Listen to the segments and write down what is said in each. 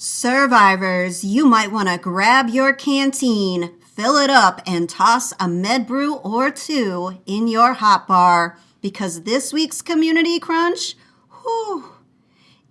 Survivors, you might want to grab your canteen, fill it up, and toss a med brew or two in your hot bar because this week's community crunch, whew,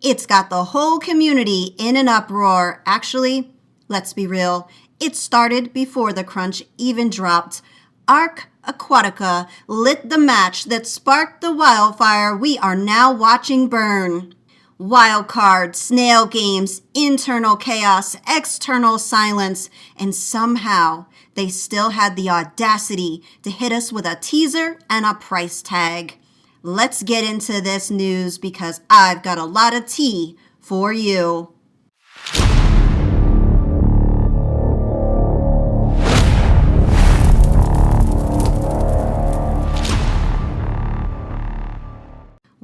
it's got the whole community in an uproar. Actually, let's be real, it started before the crunch even dropped. ARK Aquatica lit the match that sparked the wildfire we are now watching burn. Wildcard, snail games, internal chaos, external silence, and somehow they still had the audacity to hit us with a teaser and a price tag. Let's get into this news because I've got a lot of tea for you.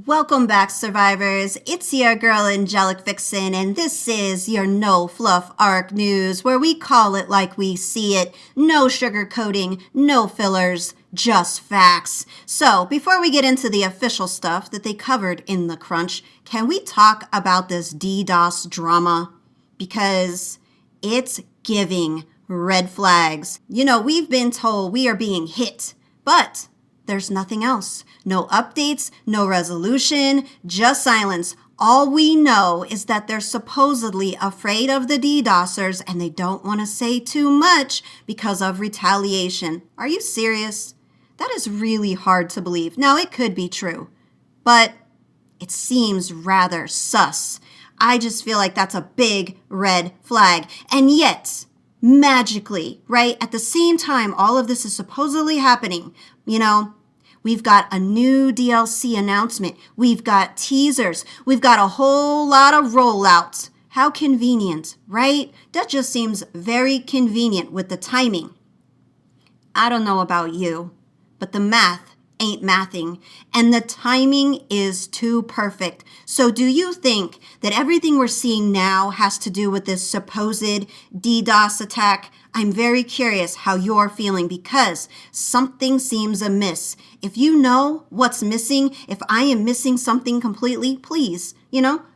Welcome back, survivors. It's your girl, Angelic Vixen, and this is your No Fluff ARK News, where we call it like we see it. No sugarcoating, no fillers, just facts. So, before we get into the official stuff that they covered in the crunch, can we talk about this DDoS drama? Because it's giving red flags. You know, we've been told we are being hit, but there's nothing else. No updates, no resolution, just silence. All we know is that they're supposedly afraid of the DDoSers and they don't want to say too much because of retaliation. Are you serious? That is really hard to believe. Now, it could be true, but it seems rather sus. I just feel like that's a big red flag. And yet, magically, right, at the same time all of this is supposedly happening, you know, we've got a new DLC announcement. We've got teasers. We've got a whole lot of rollouts. How convenient, right? That just seems very convenient with the timing. I don't know about you, but the math ain't mathing, and the timing is too perfect. So do you think that everything we're seeing now has to do with this supposed DDoS attack? I'm very curious how you're feeling because something seems amiss. If you know what's missing, if I am missing something completely, please,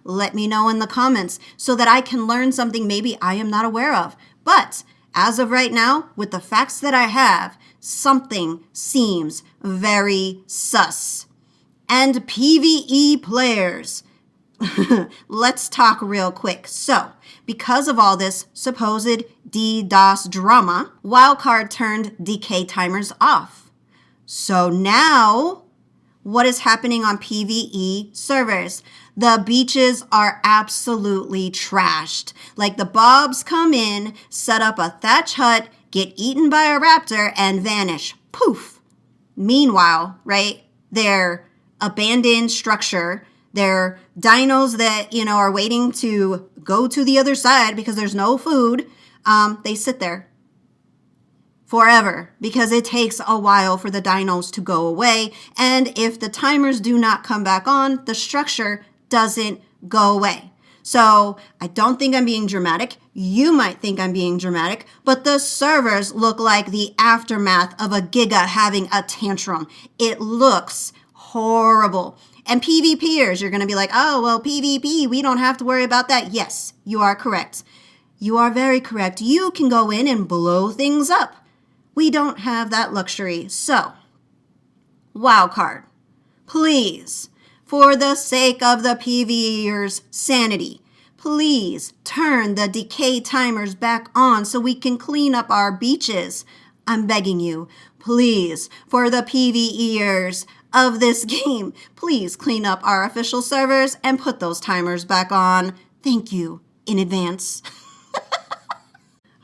let me know in the comments so that I can learn something maybe I am not aware of. But as of right now, with the facts that I have, something seems very sus. And PvE players, let's talk real quick. So, because of all this supposed DDoS drama, WildCard turned decay timers off. So now, what is happening on PvE servers? The beaches are absolutely trashed. Like the Bobs come in, set up a thatch hut, get eaten by a raptor, and vanish. Poof. Meanwhile, right, their abandoned structure, their dinos that, are waiting to go to the other side because there's no food, they sit there forever because it takes a while for the dinos to go away. And if the timers do not come back on, the structure doesn't go away. So I don't think I'm being dramatic. You might think I'm being dramatic, but the servers look like the aftermath of a Giga having a tantrum. It looks horrible. And PvPers, you're going to be like, oh, well, PvP, we don't have to worry about that. Yes, you are correct. You are very correct. You can go in and blow things up. We don't have that luxury. So, wildcard, please, for the sake of the PvEers' sanity, please turn the decay timers back on so we can clean up our beaches. I'm begging you, please, for the PvEers of this game, please clean up our official servers and put those timers back on. Thank you in advance.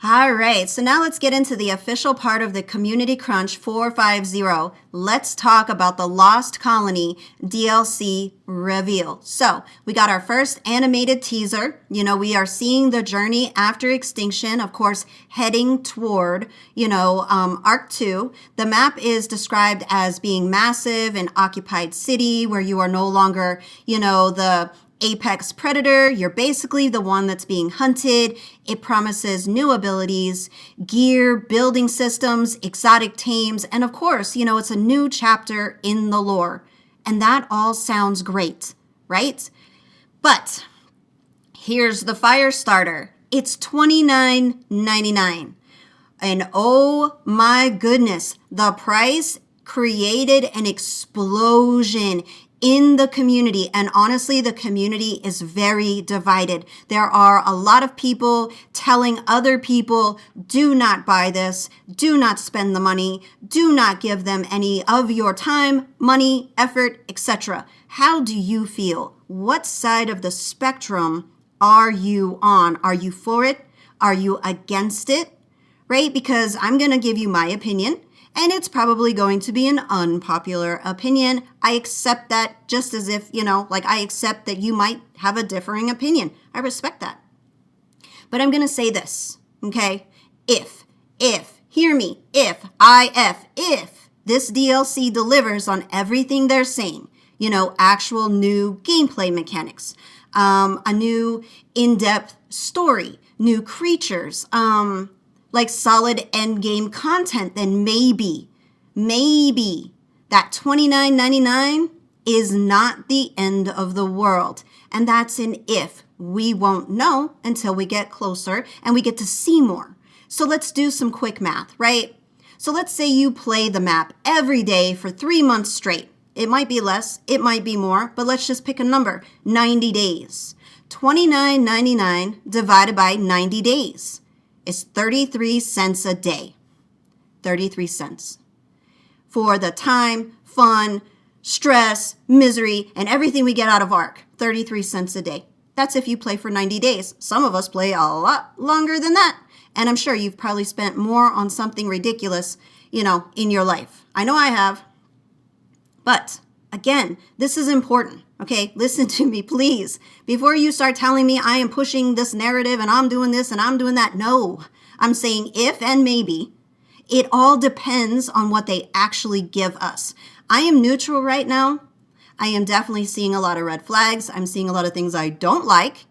All right, so now let's get into the official part of the Community Crunch 450. Let's talk about the Lost Colony DLC reveal. So we got our first animated teaser. We are seeing the journey after extinction, of course, heading toward, ARK 2. The map is described as being massive, an occupied city where you are no longer, the apex predator. You're basically the one that's being hunted. It promises new abilities, gear, building systems, exotic tames, and of course, it's a new chapter in the lore. And that all sounds great, right? But Here's the fire starter. It's $29.99. And oh my goodness, the price created an explosion in the community. And honestly, the community is very divided. There are a lot of people telling other people, do not buy this, do not spend the money, do not give them any of your time, money, effort, etc. How do you feel? What side of the spectrum are you on? Are you for it? Are you against it? Right? Because I'm going to give you my opinion, and it's probably going to be an unpopular opinion. I accept that, just as if, like I accept that you might have a differing opinion. I respect that. But I'm going to say this, okay? If, hear me, if this DLC delivers on everything they're saying, actual new gameplay mechanics, a new in-depth story, new creatures, like solid end game content, then maybe that $29.99 is not the end of the world. And that's an if. We won't know until we get closer and we get to see more. So let's do some quick math, right? So let's say you play the map every day for 3 months straight. It might be less, it might be more, but let's just pick a number, 90 days. $29.99 divided by 90 days. Is 33 cents a day. 33 cents. For the time, fun, stress, misery, and everything we get out of ARK. 33 cents a day. That's if you play for 90 days. Some of us play a lot longer than that. And I'm sure you've probably spent more on something ridiculous, in your life. I know I have. But again, this is important. Okay, listen to me, please. Before you start telling me I am pushing this narrative and I'm doing this and I'm doing that, no. I'm saying if and maybe. It all depends on what they actually give us. I am neutral right now. I am definitely seeing a lot of red flags. I'm seeing a lot of things I don't like.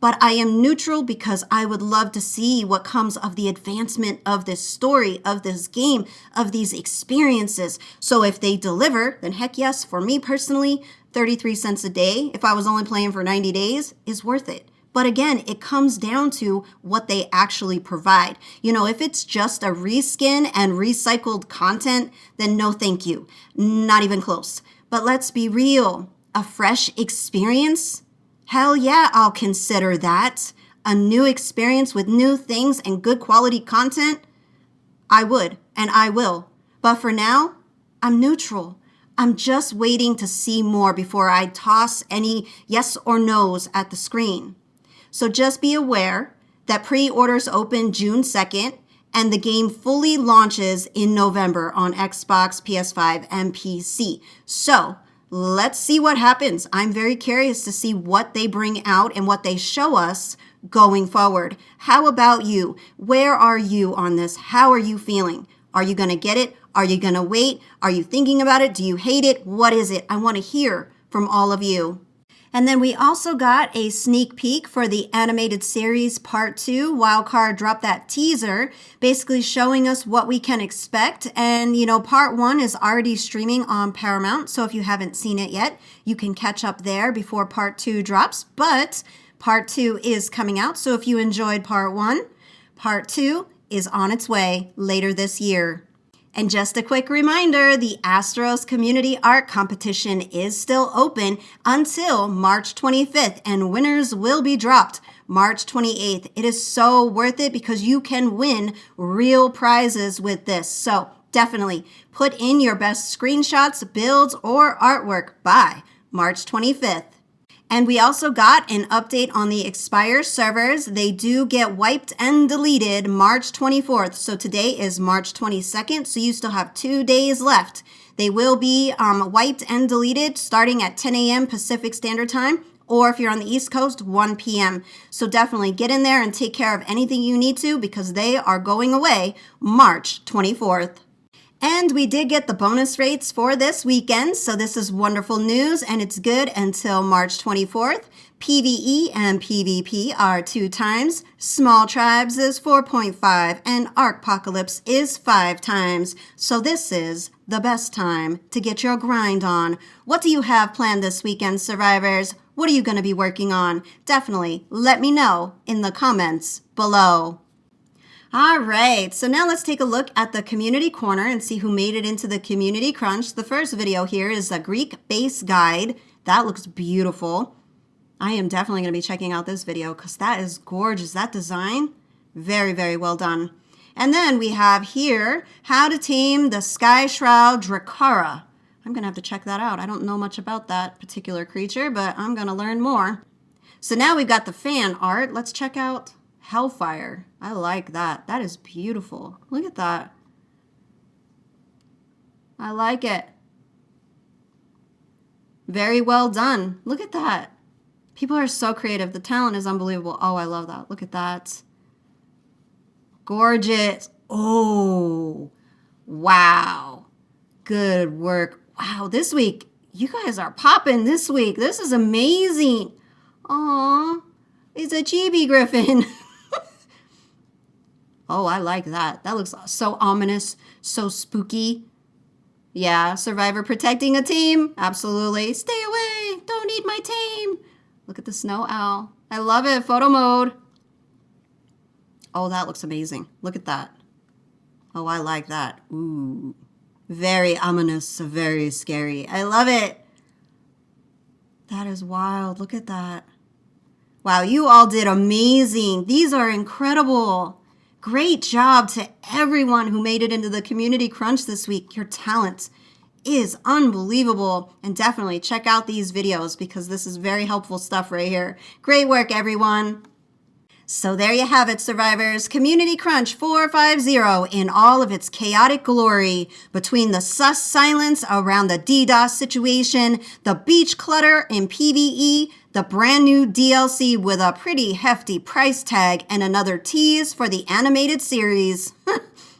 But I am neutral because I would love to see what comes of the advancement of this story, of this game, of these experiences. So if they deliver, then heck yes, for me personally, 33 cents a day, if I was only playing for 90 days, is worth it. But again, it comes down to what they actually provide. If it's just a reskin and recycled content, then no thank you. Not even close. But let's be real. A fresh experience? Hell yeah, I'll consider that. A new experience with new things and good quality content? I would, and I will. But for now, I'm neutral. I'm just waiting to see more before I toss any yes or no's at the screen. So just be aware that pre-orders open June 2nd and the game fully launches in November on Xbox, PS5, and PC. So let's see what happens. I'm very curious to see what they bring out and what they show us going forward. How about you? Where are you on this? How are you feeling? Are you going to get it? Are you going to wait? Are you thinking about it? Do you hate it? What is it? I want to hear from all of you. And then we also got a sneak peek for the animated series part 2. WILDCARD dropped that teaser, basically showing us what we can expect. And, part 1 is already streaming on Paramount. So if you haven't seen it yet, you can catch up there before part 2 drops. But part 2 is coming out. So if you enjoyed part 1, part 2 is on its way later this year. And just a quick reminder, the Astros Community Art Competition is still open until March 25th, and winners will be dropped March 28th. It is so worth it because you can win real prizes with this. So definitely put in your best screenshots, builds, or artwork by March 25th. And we also got an update on the Expire servers. They do get wiped and deleted March 24th. So today is March 22nd, so you still have 2 days left. They will be wiped and deleted starting at 10 a.m. Pacific Standard Time, or if you're on the East Coast, 1 p.m. So definitely get in there and take care of anything you need to because they are going away March 24th. And we did get the bonus rates for this weekend, so this is wonderful news, and it's good until March 24th. PvE and PvP are 2 times, Small Tribes is 4.5, and Arkpocalypse is 5 times. So this is the best time to get your grind on. What do you have planned this weekend, survivors? What are you going to be working on? Definitely let me know in the comments below. All right, so now let's take a look at the community corner and see who made it into the community crunch. The first video here is a Greek base guide. That looks beautiful. I am definitely going to be checking out this video because that is gorgeous. That design, very, very well done. And then we have here, how to tame the Sky Shroud Dracara. I'm going to have to check that out. I don't know much about that particular creature, but I'm going to learn more. So now we've got the fan art. Let's check out Hellfire. I like that. That is beautiful. Look at that. I like it. Very well done. Look at that. People are so creative. The talent is unbelievable. Oh, I love that. Look at that. Gorgeous. Oh, wow. Good work. Wow, this week, you guys are popping this week. This is amazing. Aw, it's a chibi griffin. Oh, I like that. That looks so ominous, so spooky. Yeah, survivor protecting a team. Absolutely. Stay away. Don't eat my team. Look at the snow owl. I love it. Photo mode. Oh, that looks amazing. Look at that. Oh, I like that. Ooh. Very ominous, very scary. I love it. That is wild. Look at that. Wow, you all did amazing. These are incredible. Great job to everyone who made it into the community crunch this week. Your talent is unbelievable. And definitely check out these videos because this is very helpful stuff right here. Great work, everyone. So there you have it, survivors. Community Crunch 450 in all of its chaotic glory. Between the sus silence around the DDoS situation, the beach clutter in PvE, the brand new DLC with a pretty hefty price tag, and another tease for the animated series.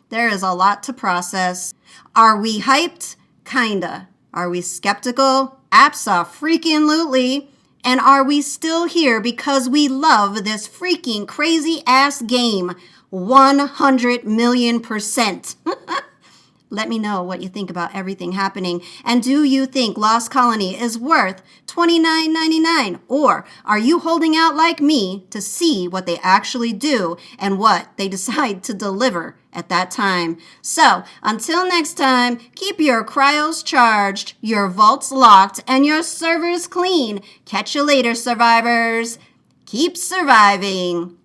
There is a lot to process. Are we hyped? Kinda. Are we skeptical? Abso-freaking-lutely. And are we still here because we love this freaking crazy ass game? 100 million%. Let me know what you think about everything happening. And do you think Lost Colony is worth $29.99? Or are you holding out like me to see what they actually do and what they decide to deliver at that time? So until next time, keep your cryos charged, your vaults locked, and your servers clean. Catch you later, survivors. Keep surviving.